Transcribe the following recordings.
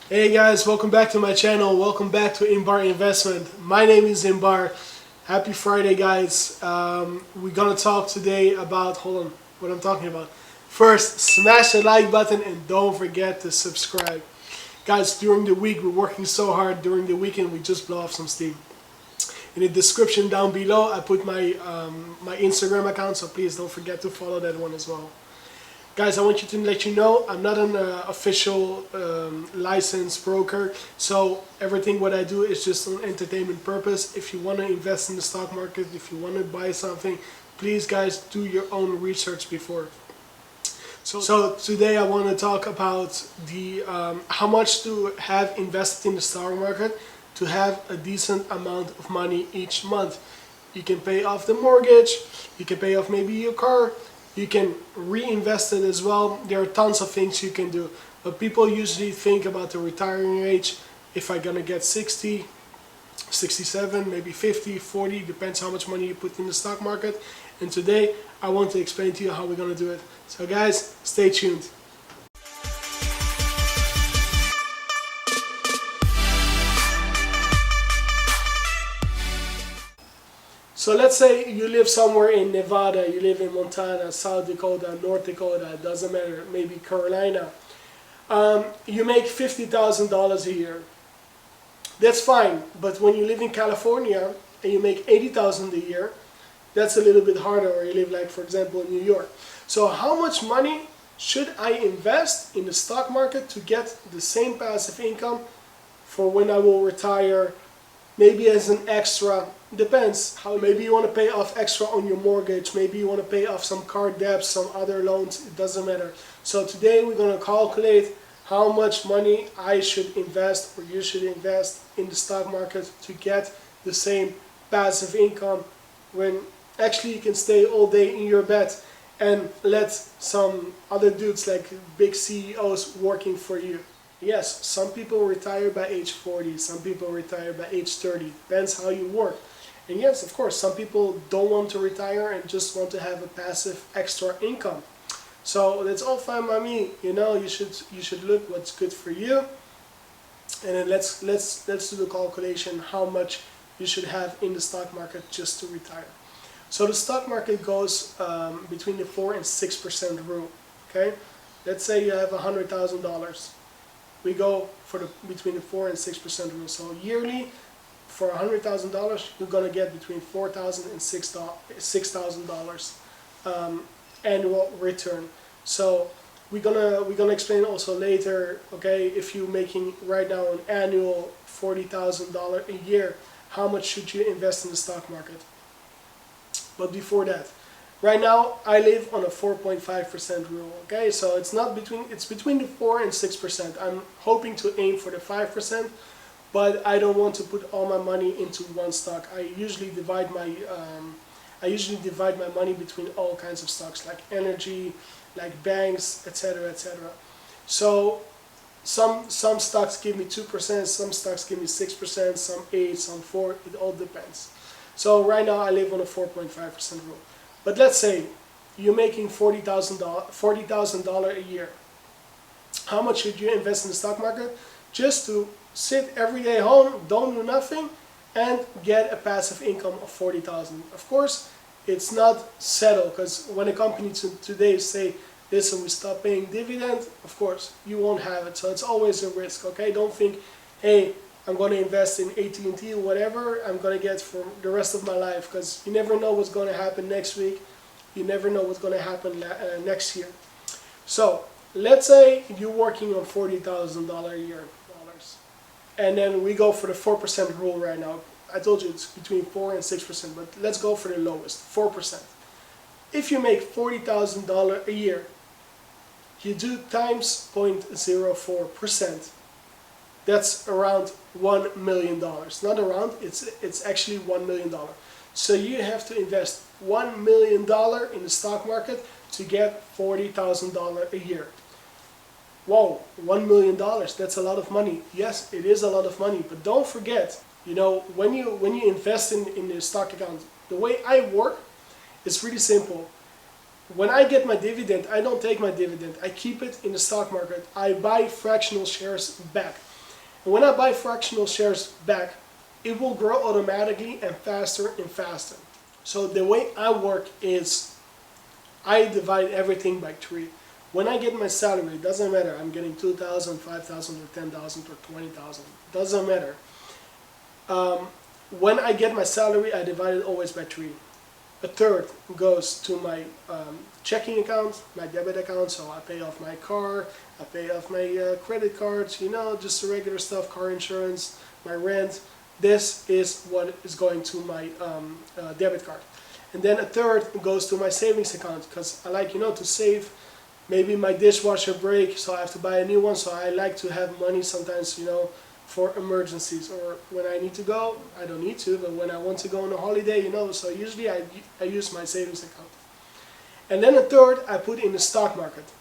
Hey guys, welcome back to my channel. Welcome back to Inbar Investment. My name is Inbar. Happy Friday, guys. We're gonna talk today about, hold on, what I'm talking about. First, smash the like button and don't forget to subscribe. Guys, during the week, we're working so hard. During the weekend, we just blow off some steam. In the description down below, I put my Instagram account, so please don't forget to follow that one as well. Guys, I want you to let you know I'm not an official licensed broker, so everything what I do is just on entertainment purpose. If you want to invest in the stock market, if you want to buy something, please guys do your own research before. So today I want to talk about the how much to have invested in the stock market to have a decent amount of money each month. You can pay off the mortgage, you can pay off maybe your car, you can reinvest it as well. There are tons of things you can do. But people usually think about the retiring age. If I'm gonna get 60, 67, maybe 50, 40, depends how much money you put in the stock market. And today I want to explain to you how we're gonna do it. So guys, stay tuned. So let's say you live somewhere in Nevada, you live in Montana, South Dakota, North Dakota, it doesn't matter, maybe Carolina. You make $50,000 a year. That's fine, but when you live in California and you make $80,000 a year, that's a little bit harder, or you live like, for example, in New York. So how much money should I invest in the stock market to get the same passive income for when I will retire? Maybe as an extra, depends how. Maybe you want to pay off extra on your mortgage, maybe you want to pay off some car debts, some other loans, it doesn't matter. So today we're going to calculate how much money I should invest, or you should invest in the stock market to get the same passive income when actually you can stay all day in your bed and let some other dudes like big CEOs working for you. Yes, some people retire by age 40, some people retire by age 30, depends how you work. And yes, of course, some people don't want to retire and just want to have a passive extra income. So that's all fine by me. You know, you should look what's good for you. And then let's do the calculation how much you should have in the stock market just to retire. So the stock market goes between the 4 and 6% rule. Okay, let's say you have $100,000. We go for between the 4 and 6% rule. So yearly, for $100,000, you're gonna get between $4,000 and $6,000 annual return. So we're gonna explain also later. Okay, if you're making right now an annual $40,000 a year, how much should you invest in the stock market? But before that, right now I live on a 4.5% rule. Okay, so it's between the 4 and 6%. I'm hoping to aim for the 5%, but I don't want to put all my money into one stock. I usually divide my money between all kinds of stocks, like energy, like banks, etc., etc. So some stocks give me 2%, some stocks give me 6%, some 8%, some 4%. It all depends. So right now I live on a 4.5% rule. But let's say you're making $40,000 a year. How much should you invest in the stock market just to sit every day home, don't do nothing, and get a passive income of $40,000? Of course, it's not settled, because when a company today say, listen, we stop paying dividend, of course, you won't have it. So it's always a risk, okay? Don't think, hey, I'm going to invest in AT&T or whatever I'm going to get for the rest of my life, because you never know what's going to happen next week. You never know what's going to happen next year. So let's say you're working on $40,000 a year, and then we go for the 4% rule right now. I told you it's between 4 and 6%, but let's go for the lowest, 4%. If you make $40,000 a year, you do times 0.04%. That's around $1 million. Not around, it's actually $1 million. So you have to invest $1 million in the stock market to get $40,000 a year. Whoa, $1 million, that's a lot of money. Yes, it is a lot of money, but don't forget, you know, when you invest in the stock account, the way I work, it's really simple. When I get my dividend, I don't take my dividend. I keep it in the stock market. I buy fractional shares back. And when I buy fractional shares back, it will grow automatically and faster and faster. So the way I work is I divide everything by 3. When I get my salary, it doesn't matter, I'm getting 2,000, 5,000, or 10,000, or 20,000, doesn't matter. When I get my salary, I divide it always by 3. A third goes to my checking account, my debit account, so I pay off my car, I pay off my credit cards, you know, just the regular stuff, car insurance, my rent. This is what is going to my debit card. And then a third goes to my savings account, because I like, you know, to save. Maybe my dishwasher breaks, so I have to buy a new one, so I like to have money sometimes, you know, for emergencies, or when I need to go, I don't need to, but when I want to go on a holiday, you know, so usually I use my savings account. And then a third I put in the stock market.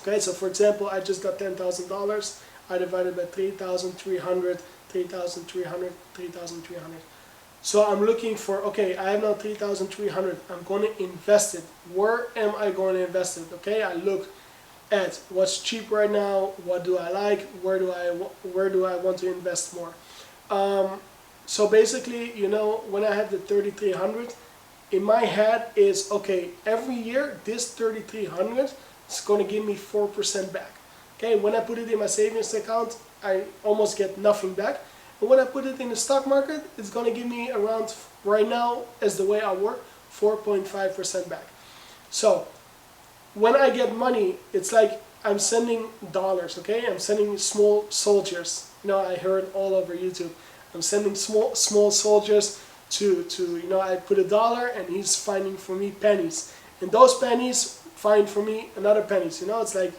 Okay, so for example, I just got $10,000, I divided by 3,300, 3,300, 3,300. So I'm looking for, okay, I have now 3,300, I'm going to invest it. Where am I going to invest it? Okay, I look at what's cheap right now, what do I like, where do I want to invest more. So basically, you know, when I have the 3,300, in my head is, okay, every year this 3,300 is going to give me 4% back. Okay, when I put it in my savings account, I almost get nothing back. And when I put it in the stock market, it's going to give me around, right now, as the way I work, 4.5% back. So when I get money, it's like I'm sending dollars, okay? I'm sending small soldiers. You know, I heard all over YouTube. I'm sending small soldiers to you know, I put $1 and he's finding for me pennies. And those pennies find for me another pennies. You know, it's like,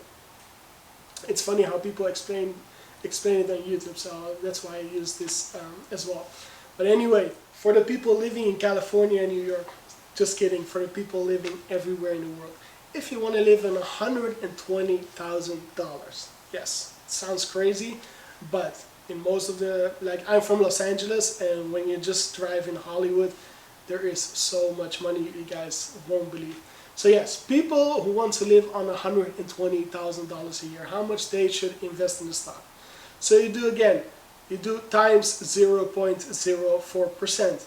it's funny how people explain it on YouTube, so that's why I use this as well. But anyway, for the people living in California and New York, just kidding, for the people living everywhere in the world, if you want to live on $120,000, yes, it sounds crazy, but in most of the, like, I'm from Los Angeles, and when you just drive in Hollywood, there is so much money you guys won't believe. So yes, people who want to live on $120,000 a year, how much they should invest in the stock. So you do again, you do times 0.04%.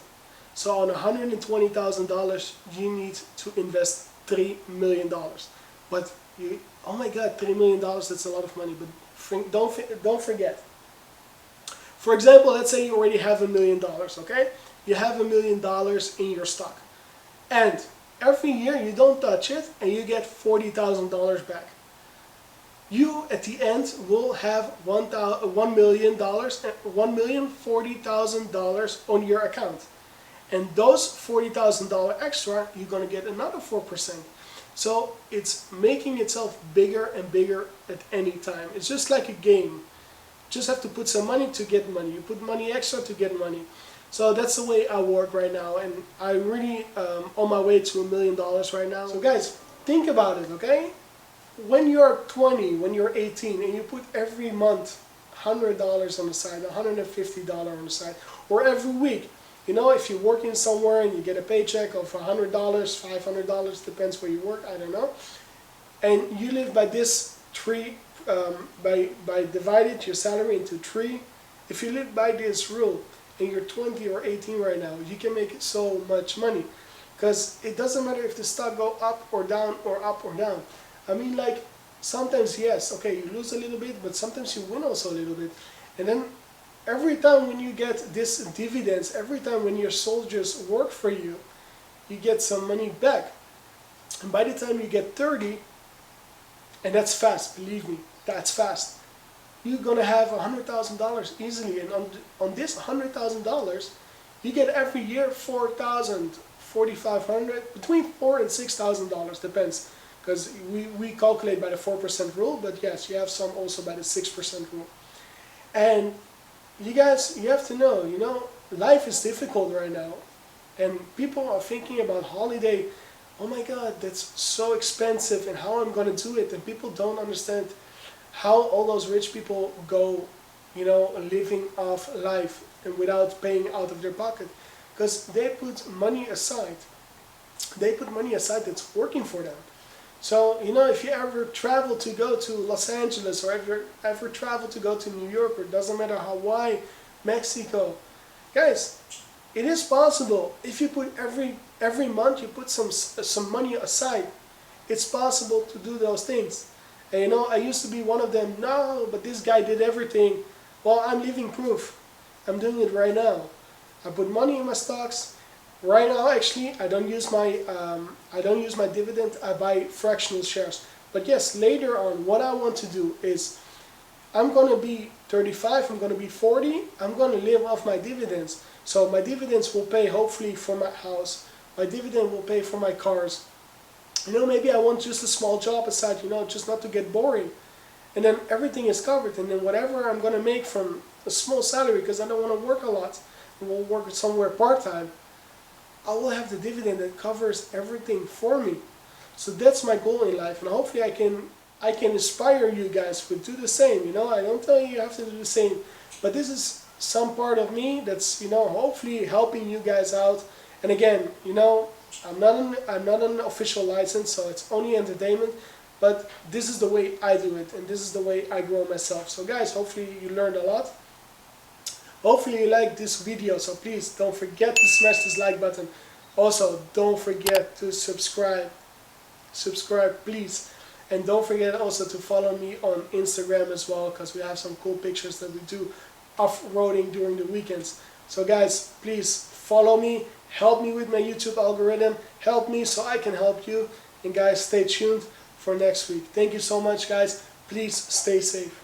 So on $120,000, you need to invest $3 million. But you, oh my God, $3 million, that's a lot of money. But don't forget. For example, let's say you already have $1 million, okay? You have $1 million in your stock. And every year you don't touch it and you get $40,000 back. You at the end will have $1,040,000 on your account. And those $40,000 extra, you're going to get another 4%. So it's making itself bigger and bigger at any time. It's just like a game. You just have to put some money to get money. You put money extra to get money. So that's the way I work right now. And I'm really on my way to $1 million right now. So guys, think about it, okay? When you're 20, when you're 18, and you put every month $100 on the side, $150 on the side, or every week, you know, if you're working somewhere and you get a paycheck of $100, $500, depends where you work, I don't know, and you live by this tree, by dividing your salary into 3, if you live by this rule and you're 20 or 18 right now, you can make so much money, because it doesn't matter if the stock go up or down or up or down. I mean, like, sometimes, yes, okay, you lose a little bit, but sometimes you win also a little bit. And then every time when you get this dividends, every time when your soldiers work for you, you get some money back. And by the time you get 30, and that's fast, believe me, that's fast, you're going to have $100,000 easily. And on this $100,000, you get every year $4,000, $4,500, between $4,000 and $6,000, depends. Because we calculate by the 4% rule, but yes, you have some also by the 6% rule. And you guys, you have to know, you know, life is difficult right now. And people are thinking about holiday, oh my God, that's so expensive, and how I'm going to do it. And people don't understand how all those rich people go, you know, living off life and without paying out of their pocket. Because they put money aside. They put money aside that's working for them. So, you know, if you ever travel to go to Los Angeles, or ever travel to go to New York, or it doesn't matter, Hawaii, Mexico, guys, it is possible. If you put every month you put some money aside, it's possible to do those things. And you know, I used to be one of them. No, but this guy did everything. Well, I'm living proof. I'm doing it right now. I put money in my stocks. Right now, actually, I don't use my dividend. I buy fractional shares. But yes, later on, what I want to do is, I'm going to be 35. I'm going to be 40. I'm going to live off my dividends. So my dividends will pay, hopefully, for my house. My dividend will pay for my cars. You know, maybe I want just a small job aside, you know, just not to get boring. And then everything is covered. And then whatever I'm going to make from a small salary, because I don't want to work a lot, and will work somewhere part-time, I will have the dividend that covers everything for me. So that's my goal in life, and hopefully I can inspire you guys to do the same. You know, I don't tell you have to do the same, but this is some part of me that's, you know, hopefully helping you guys out. And again, you know, I'm not an official license, so it's only entertainment. But this is the way I do it, and this is the way I grow myself. So guys, hopefully you learned a lot. Hopefully you liked this video, so please don't forget to smash this like button. Also, don't forget to subscribe. Subscribe, please. And don't forget also to follow me on Instagram as well, because we have some cool pictures that we do off-roading during the weekends. So guys, please follow me. Help me with my YouTube algorithm. Help me so I can help you. And guys, stay tuned for next week. Thank you so much, guys. Please stay safe.